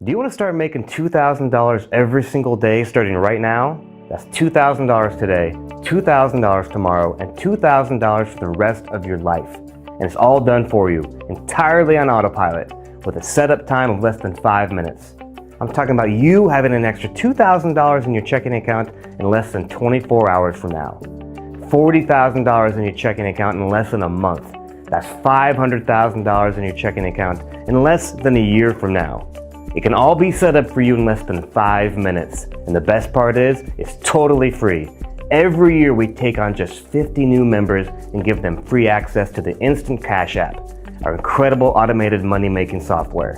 Do you want to start making $2,000 every single day starting right now? That's $2,000 today, $2,000 tomorrow, and $2,000 for the rest of your life. And it's all done for you, entirely on autopilot, with a setup time of less than 5 minutes. I'm talking about you having an extra $2,000 in your checking account in less than 24 hours from now. $40,000 in your checking account in less than a month. That's $500,000 in your checking account in less than a year from now. It can all be set up for you in less than 5 minutes. And the best part is, it's totally free. Every year we take on just 50 new members and give them free access to the Instant Cash app, our incredible automated money-making software.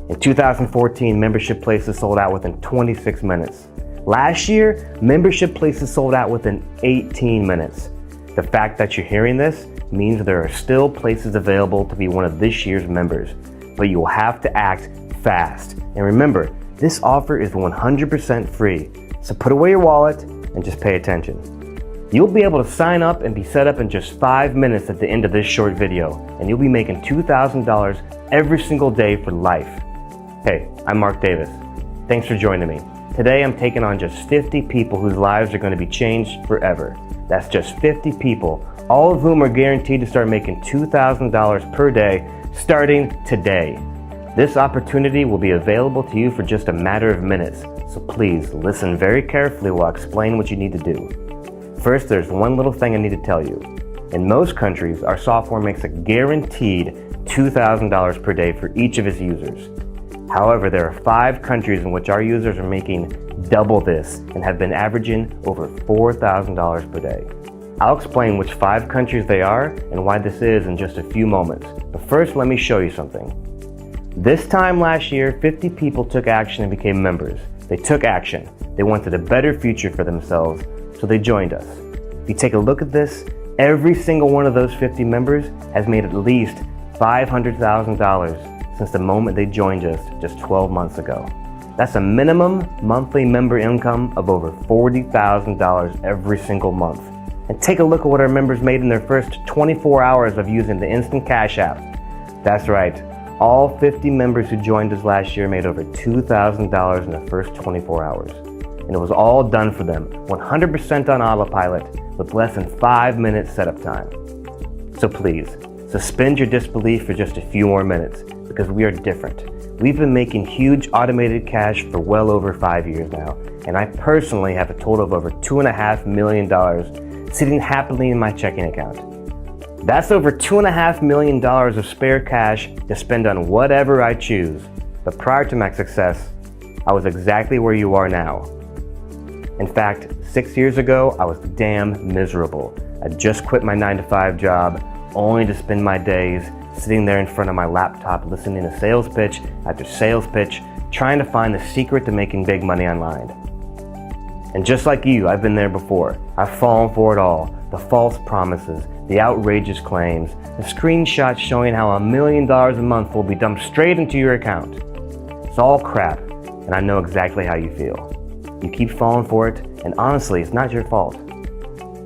In 2014, membership places sold out within 26 minutes. Last year, membership places sold out within 18 minutes. The fact that you're hearing this means there are still places available to be one of this year's members, but you will have to act fast. And remember, this offer is 100% free, so put away your wallet and just pay attention. You'll be able to sign up and be set up in just 5 minutes at the end of this short video, and you'll be making $2,000 every single day for life. Hey, I'm Mark Davis. Thanks for joining me. Today I'm taking on just 50 people whose lives are going to be changed forever. That's just 50 people, all of whom are guaranteed to start making $2,000 per day starting today. This opportunity will be available to you for just a matter of minutes, so please listen very carefully while I explain what you need to do. First, there's one little thing I need to tell you. In most countries, our software makes a guaranteed $2,000 per day for each of its users. However, there are 5 countries in which our users are making double this and have been averaging over $4,000 per day. I'll explain which 5 countries they are and why this is in just a few moments. But first, let me show you something. This time last year, 50 people took action and became members. They took action. They wanted a better future for themselves, so they joined us. If you take a look at this, every single one of those 50 members has made at least $500,000 since the moment they joined us just 12 months ago. That's a minimum monthly member income of over $40,000 every single month. And take a look at what our members made in their first 24 hours of using the Instant Cash app. That's right. All 50 members who joined us last year made over $2,000 in the first 24 hours. And it was all done for them, 100% on autopilot, with less than 5 minutes setup time. So please, suspend your disbelief for just a few more minutes, because we are different. We've been making huge automated cash for well over 5 years now, and I personally have a total of over $2.5 million sitting happily in my checking account. That's over $2.5 million of spare cash to spend on whatever I choose. But prior to my success, I was exactly where you are now. In fact, 6 years ago, I was damn miserable. I just quit my 9-to-5 job, only to spend my days sitting there in front of my laptop listening to sales pitch after sales pitch, trying to find the secret to making big money online. And just like you, I've been there before. I've fallen for it all. The false promises, the outrageous claims, the screenshots showing how $1 million a month will be dumped straight into your account. It's all crap, and I know exactly how you feel. You keep falling for it, and honestly, it's not your fault.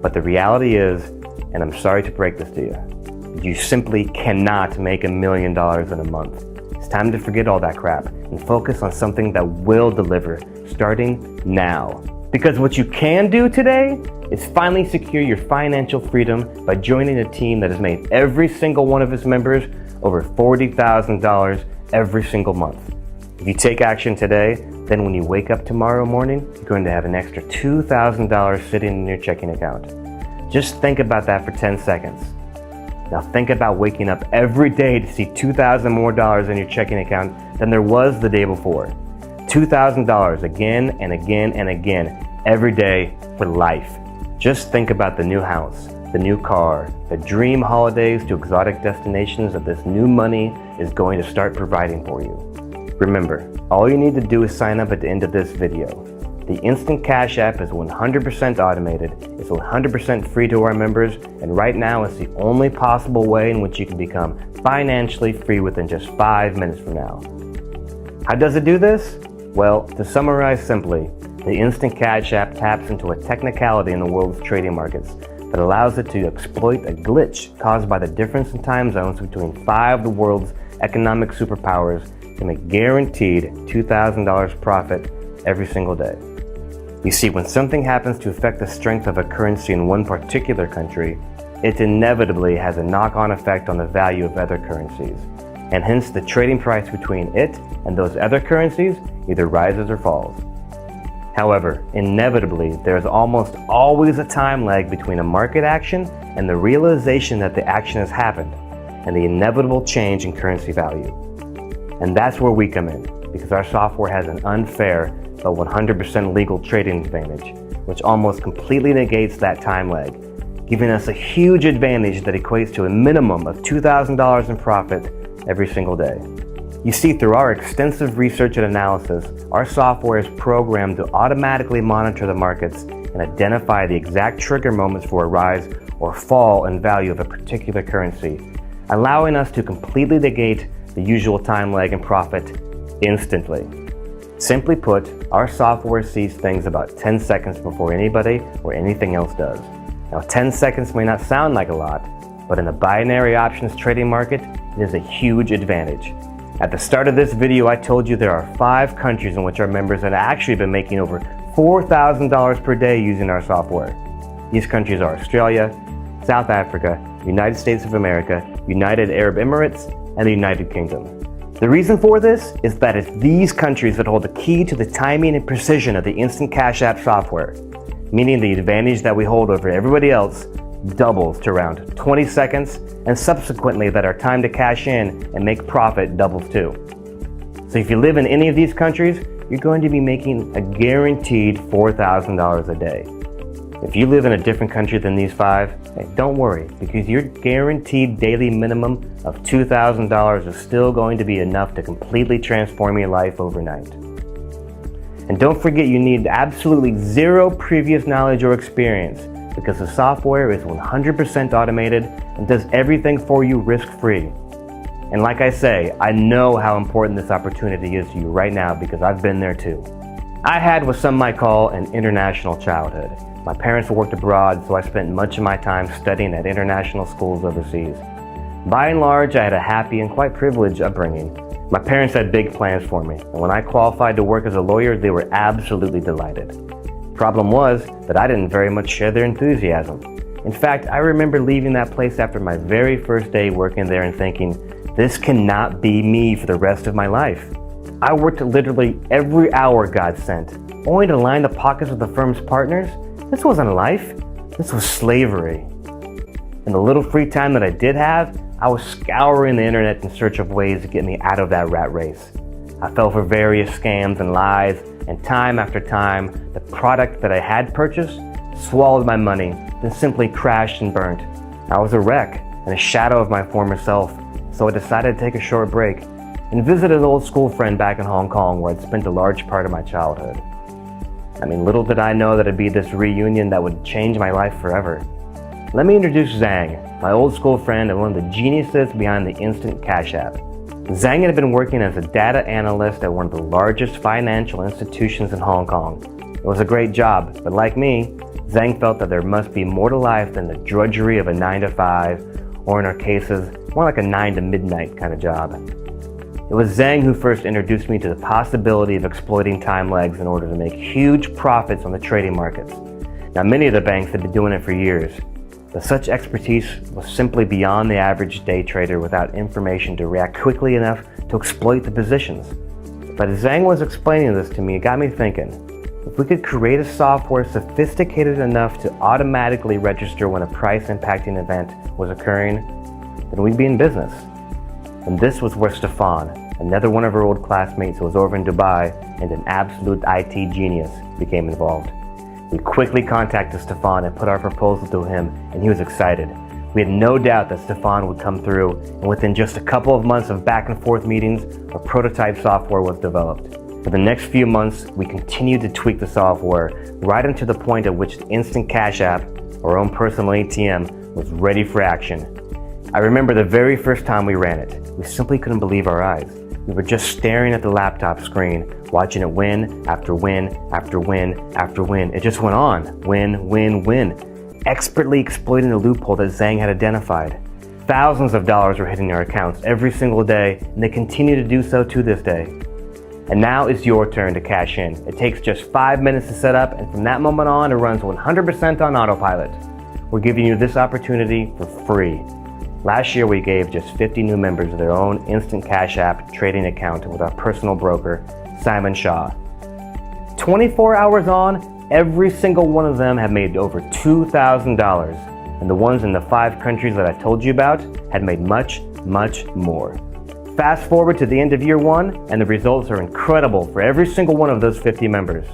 But the reality is, and I'm sorry to break this to you, you simply cannot make $1 million in a month. It's time to forget all that crap and focus on something that will deliver, starting now. Because what you can do today is finally secure your financial freedom by joining a team that has made every single one of its members over $40,000 every single month. If you take action today, then when you wake up tomorrow morning, you're going to have an extra $2,000 sitting in your checking account. Just think about that for 10 seconds. Now think about waking up every day to see $2,000 more in your checking account than there was the day before. $2,000 again and again and again every day for life. Just think about the new house, the new car, the dream holidays to exotic destinations that this new money is going to start providing for you. Remember, all you need to do is sign up at the end of this video. The Instant Cash app is 100% automated, it's 100% free to our members, and right now it's the only possible way in which you can become financially free within just 5 minutes from now. How does it do this? Well, to summarize simply, the Instant Cash app taps into a technicality in the world's trading markets that allows it to exploit a glitch caused by the difference in time zones between 5 of the world's economic superpowers to make guaranteed $2,000 profit every single day. You see, when something happens to affect the strength of a currency in one particular country, it inevitably has a knock-on effect on the value of other currencies, and hence the trading price between it and those other currencies either rises or falls. However, inevitably, there is almost always a time lag between a market action and the realization that the action has happened, and the inevitable change in currency value. And that's where we come in, because our software has an unfair but 100% legal trading advantage, which almost completely negates that time lag, giving us a huge advantage that equates to a minimum of $2,000 in profit every single day. You see, through our extensive research and analysis, our software is programmed to automatically monitor the markets and identify the exact trigger moments for a rise or fall in value of a particular currency, allowing us to completely negate the usual time lag in profit instantly. Simply put, our software sees things about 10 seconds before anybody or anything else does. Now, 10 seconds may not sound like a lot, but in the binary options trading market, it is a huge advantage. At the start of this video, I told you there are 5 countries in which our members have actually been making over $4,000 per day using our software. These countries are Australia, South Africa, United States of America, United Arab Emirates, and the United Kingdom. The reason for this is that it's these countries that hold the key to the timing and precision of the Instant Cash App software, meaning the advantage that we hold over everybody else doubles to around 20 seconds, and subsequently that our time to cash in and make profit doubles too. So if you live in any of these countries, you're going to be making a guaranteed $4,000 a day. If you live in a different country than these 5, hey, don't worry, because your guaranteed daily minimum of $2,000 is still going to be enough to completely transform your life overnight. And don't forget, you need absolutely zero previous knowledge or experience, because the software is 100% automated and does everything for you risk-free. And like I say, I know how important this opportunity is to you right now because I've been there too. I had what some might call an international childhood. My parents worked abroad, so I spent much of my time studying at international schools overseas. By and large, I had a happy and quite privileged upbringing. My parents had big plans for me, and when I qualified to work as a lawyer, they were absolutely delighted. Problem was that I didn't very much share their enthusiasm. In fact, I remember leaving that place after my very first day working there and thinking, this cannot be me for the rest of my life. I worked literally every hour God sent, only to line the pockets of the firm's partners. This wasn't a life, this was slavery. In the little free time that I did have, I was scouring the internet in search of ways to get me out of that rat race. I fell for various scams and lies, and time after time, the product that I had purchased swallowed my money, then simply crashed and burnt. I was a wreck and a shadow of my former self, so I decided to take a short break and visit an old school friend back in Hong Kong where I'd spent a large part of my childhood. I mean, little did I know that it'd be this reunion that would change my life forever. Let me introduce Zhang, my old school friend and one of the geniuses behind the Instant Cash App. Zhang had been working as a data analyst at one of the largest financial institutions in Hong Kong. It was a great job, but like me, Zhang felt that there must be more to life than the drudgery of a 9-to-5, or in our cases, more like a 9 to midnight kind of job. It was Zhang who first introduced me to the possibility of exploiting time lags in order to make huge profits on the trading markets. Now, many of the banks had been doing it for years, but such expertise was simply beyond the average day trader without information to react quickly enough to exploit the positions. But as Zhang was explaining this to me, it got me thinking, if we could create a software sophisticated enough to automatically register when a price-impacting event was occurring, then we'd be in business. And this was where Stefan, another one of our old classmates who was over in Dubai and an absolute IT genius, became involved. We quickly contacted Stefan and put our proposal to him, and he was excited. We had no doubt that Stefan would come through, and within just a couple of months of back and forth meetings, a prototype software was developed. For the next few months, we continued to tweak the software right until the point at which the Instant Cash App, our own personal ATM, was ready for action. I remember the very first time we ran it. We simply couldn't believe our eyes. We were just staring at the laptop screen, watching it win after win after win after win. It just went on. Win, win, win. Expertly exploiting the loophole that Zhang had identified. Thousands of dollars were hitting our accounts every single day, and they continue to do so to this day. And now it's your turn to cash in. It takes just 5 minutes to set up, and from that moment on, it runs 100% on autopilot. We're giving you this opportunity for free. Last year, we gave just 50 new members their own instant cash app trading account with our personal broker, Simon Shaw. 24 hours on, every single one of them have made over $2,000. And the ones in the 5 countries that I told you about had made much, much more. Fast forward to the end of year 1, and the results are incredible for every single one of those 50 members.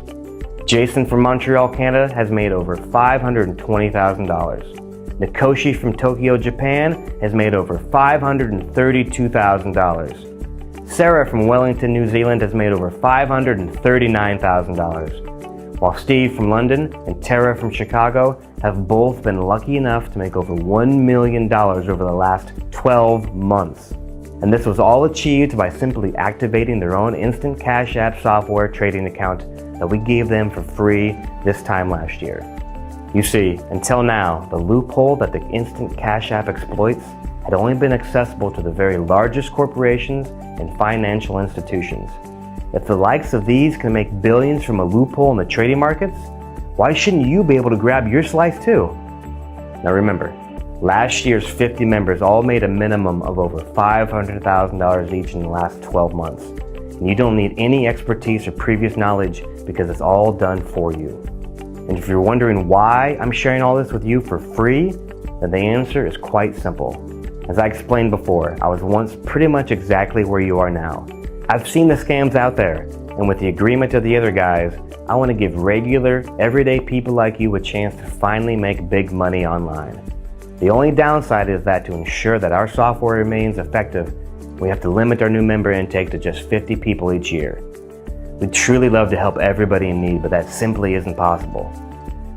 Jason from Montreal, Canada has made over $520,000. Nikoshi from Tokyo, Japan has made over $532,000. Sarah from Wellington, New Zealand has made over $539,000. While Steve from London and Tara from Chicago have both been lucky enough to make over $1 million over the last 12 months. And this was all achieved by simply activating their own instant cash app software trading account that we gave them for free this time last year. You see, until now, the loophole that the instant cash app exploits had only been accessible to the very largest corporations and financial institutions. If the likes of these can make billions from a loophole in the trading markets, why shouldn't you be able to grab your slice too? Now remember, last year's 50 members all made a minimum of over $500,000 each in the last 12 months. And you don't need any expertise or previous knowledge because it's all done for you. And if you're wondering why I'm sharing all this with you for free, then the answer is quite simple. As I explained before, I was once pretty much exactly where you are now. I've seen the scams out there, and with the agreement of the other guys, I want to give regular, everyday people like you a chance to finally make big money online. The only downside is that to ensure that our software remains effective, we have to limit our new member intake to just 50 people each year. We'd truly love to help everybody in need, but that simply isn't possible.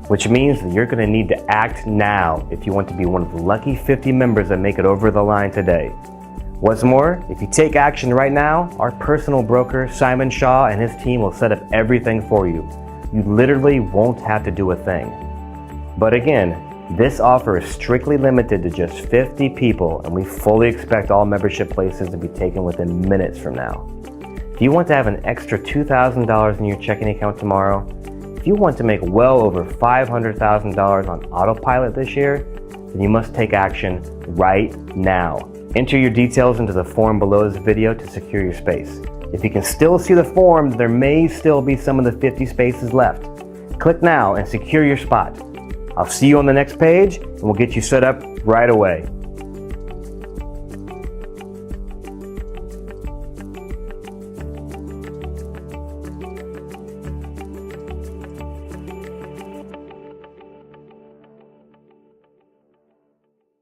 Which means that you're going to need to act now if you want to be one of the lucky 50 members that make it over the line today. What's more, if you take action right now, our personal broker, Simon Shaw, and his team will set up everything for you. You literally won't have to do a thing. But again, this offer is strictly limited to just 50 people, and we fully expect all membership places to be taken within minutes from now. If you want to have an extra $2,000 in your checking account tomorrow, if you want to make well over $500,000 on autopilot this year, then you must take action right now. Enter your details into the form below this video to secure your space. If you can still see the form, there may still be some of the 50 spaces left. Click now and secure your spot. I'll see you on the next page, and we'll get you set up right away.